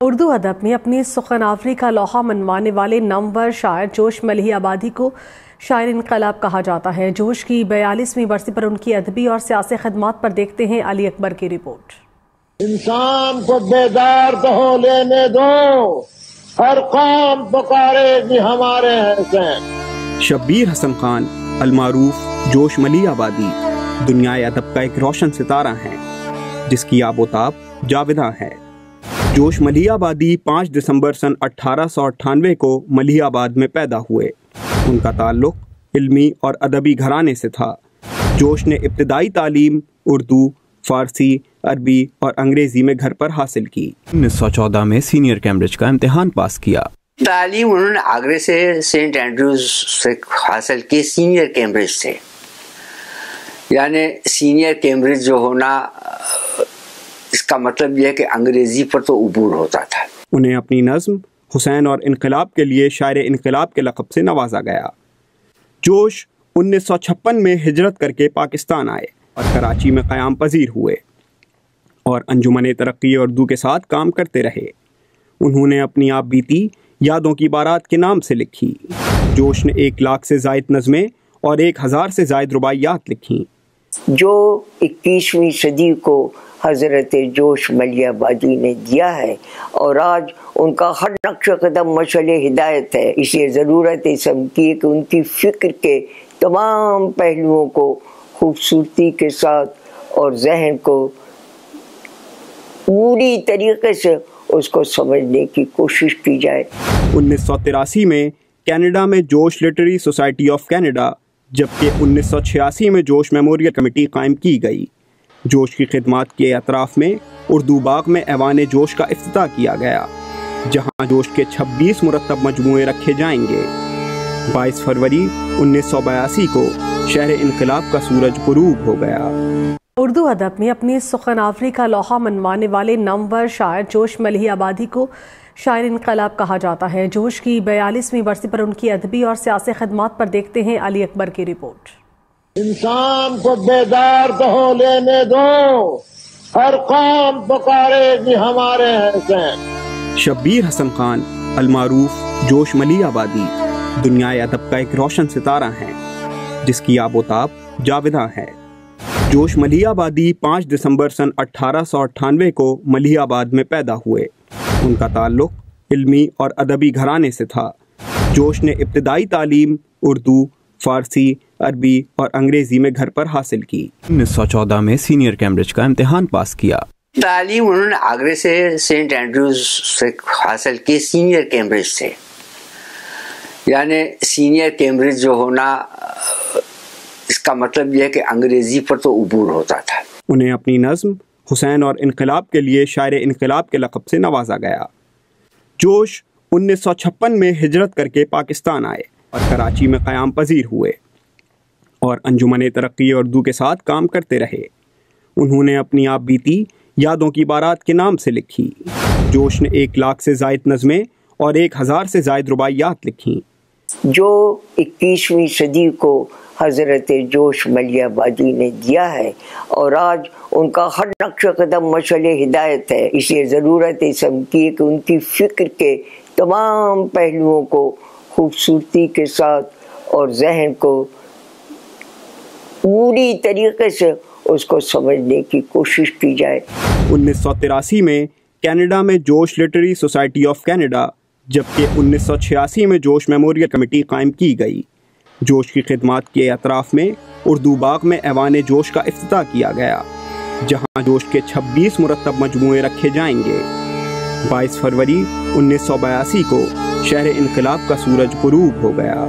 اردو ادب میں اپنی سخن آوری کا لوحہ منوانے والے نامور شاعر جوش ملیح آبادی کو شاعر انقلاب کہا جاتا ہے۔ جوش کی 42ویں برسی پر ان کی ادبی اور سیاسی خدمات پر دیکھتے ہیں علی اکبر کی رپورٹ۔ انسان کو بیدار تو ہو لینے دو، ہر قوم پکارے گی ہمارے حسین۔ شبیر حسن خان المعروف جوش ملیح آبادی دنیائے ادب کا ایک روشن ستارہ ہے جس کی آب و تاب جاوداں ہے۔ جوش ملیح آبادی 5 دسمبر سن 1898 کو ملیح آباد میں پیدا ہوئے۔ ان کا تعلق علمی اور ادبی گھرانے سے تھا۔ جوش نے ابتدائی تعلیم اردو، فارسی، عربی اور انگریزی میں گھر پر حاصل کی۔ 1914 میں سینئر کیمبرج کا امتحان پاس کیا۔ تعلیم انہوں نے آگرے سے سینٹ اینڈریوز سے حاصل کی، سینئر کیمبرج سے، یعنی سینئر کیمبرج جو ہونا اس کا مطلب یہ ہے کہ انگریزی پر تو عبور ہوتا تھا۔ انہیں اپنی نظم حسین اور انقلاب کے لیے شاعر انقلاب کے لقب سے نوازا گیا۔ جوش 1956 میں ہجرت کر کے پاکستان آئے اور کراچی میں قیام پذیر ہوئے اور انجمن ترقی اردو کے ساتھ کام کرتے رہے۔ انہوں نے اپنی آپ بیتی یادوں کی بارات کے نام سے لکھی۔ جوش نے 1 لاکھ سے زائد نظمیں اور 1000 سے زائد رباعیات لکھی۔ جو 21ویں صدی کو حضرت جوش ملیح آبادی نے دیا ہے اور آج ان کا ہر نقش قدم مشعل ہدایت ہے، اس لیے ضرورت اس کی ہے کہ ان کی فکر کے تمام پہلوؤں کو خوبصورتی کے ساتھ اور ذہن کو پوری طریقے سے اس کو سمجھنے کی کوشش کی جائے۔ 1983 میں کینیڈا میں جوش لٹریری سوسائٹی آف کینیڈا، جبکہ 1986 میں جوش میموریل کمیٹی قائم کی گئی۔ جوش کی خدمات کے اطراف میں اردو باغ میں ایوان جوش کا افتتاح کیا گیا، جہاں جوش کے 26 مرتب مجموعے رکھے جائیں گے۔ 22 فروری 1982 کو شہر انقلاب کا سورج غروب ہو گیا۔ اردو ادب میں اپنی سخن آوری کا لوحہ منوانے والے نامور شاعر جوش ملیح آبادی کو شاعر انقلاب کہا جاتا ہے۔ جوش کی 42ویں برسی پر ان کی ادبی اور سیاسی خدمات پر دیکھتے ہیں علی اکبر کی رپورٹ۔ انسان کو بیدار تو ہو لینے دو، ہر قوم پکارے گی ہمارے حسین۔ شبیر حسن خان المعروف جوش ملیح آبادی دنیائے ادب کا ایک روشن ستارہ ہے جس کی آب و تاب جاوداں ہے۔ جوش ملیح آبادی 5 دسمبر سن 1898 کو ملیح آباد میں پیدا ہوئے۔ ان کا تعلق علمی اور ادبی گھرانے سے تھا۔ جوش نے ابتدائی تعلیم اردو، فارسی، عربی اور انگریزی میں گھر پر حاصل کی۔ 1914 میں سینئر کیمبرج کا امتحان پاس کیا۔ تعلیم انہوں نے آگرے سے سینٹ اینڈریوز سے حاصل کی، سینئر کیمبرج سے، یعنی سینئر کیمبرج جو ہونا اس کا مطلب یہ ہے کہ انگریزی پر تو عبور ہوتا تھا۔ انہیں اپنی نظم حسین اور انقلاب کے لیے شاعر انقلاب کے لقب سے نوازا گیا۔ جوش 1956 میں ہجرت کر کے پاکستان آئے اور کراچی میں قیام پذیر ہوئے اور انجمن ترقی اردو کے ساتھ کام کرتے رہے۔ انہوں نے اپنی آپ بیتی یادوں کی بارات کے نام سے لکھی۔ جوش نے 1 لاکھ سے زائد نظمیں اور 1000 سے زائد رباعیات لکھی۔ جو 21ویں صدی کو حضرت جوش ملیح آبادی نے دیا ہے اور آج ان کا ہر نقش قدم مشعل ہدایت ہے، اس لیے ضرورت اس کی ہے کہ ان کی فکر کے تمام پہلوؤں کو خوبصورتی کے ساتھ اور ذہن کو پوری طریقے سے اس کو سمجھنے کی کوشش کی جائے۔ 1983 میں کینیڈا میں جوش لٹریری سوسائٹی آف کینیڈا، جبکہ 1986 میں جوش میموریل کمیٹی قائم کی گئی۔ جوش کی خدمات کے اطراف میں اردو باغ میں ایوان جوش کا افتتاح کیا گیا، جہاں جوش کے 26 مرتب مجموعے رکھے جائیں گے۔ 22 فروری 1982 کو شہر انقلاب کا سورج غروب ہو گیا۔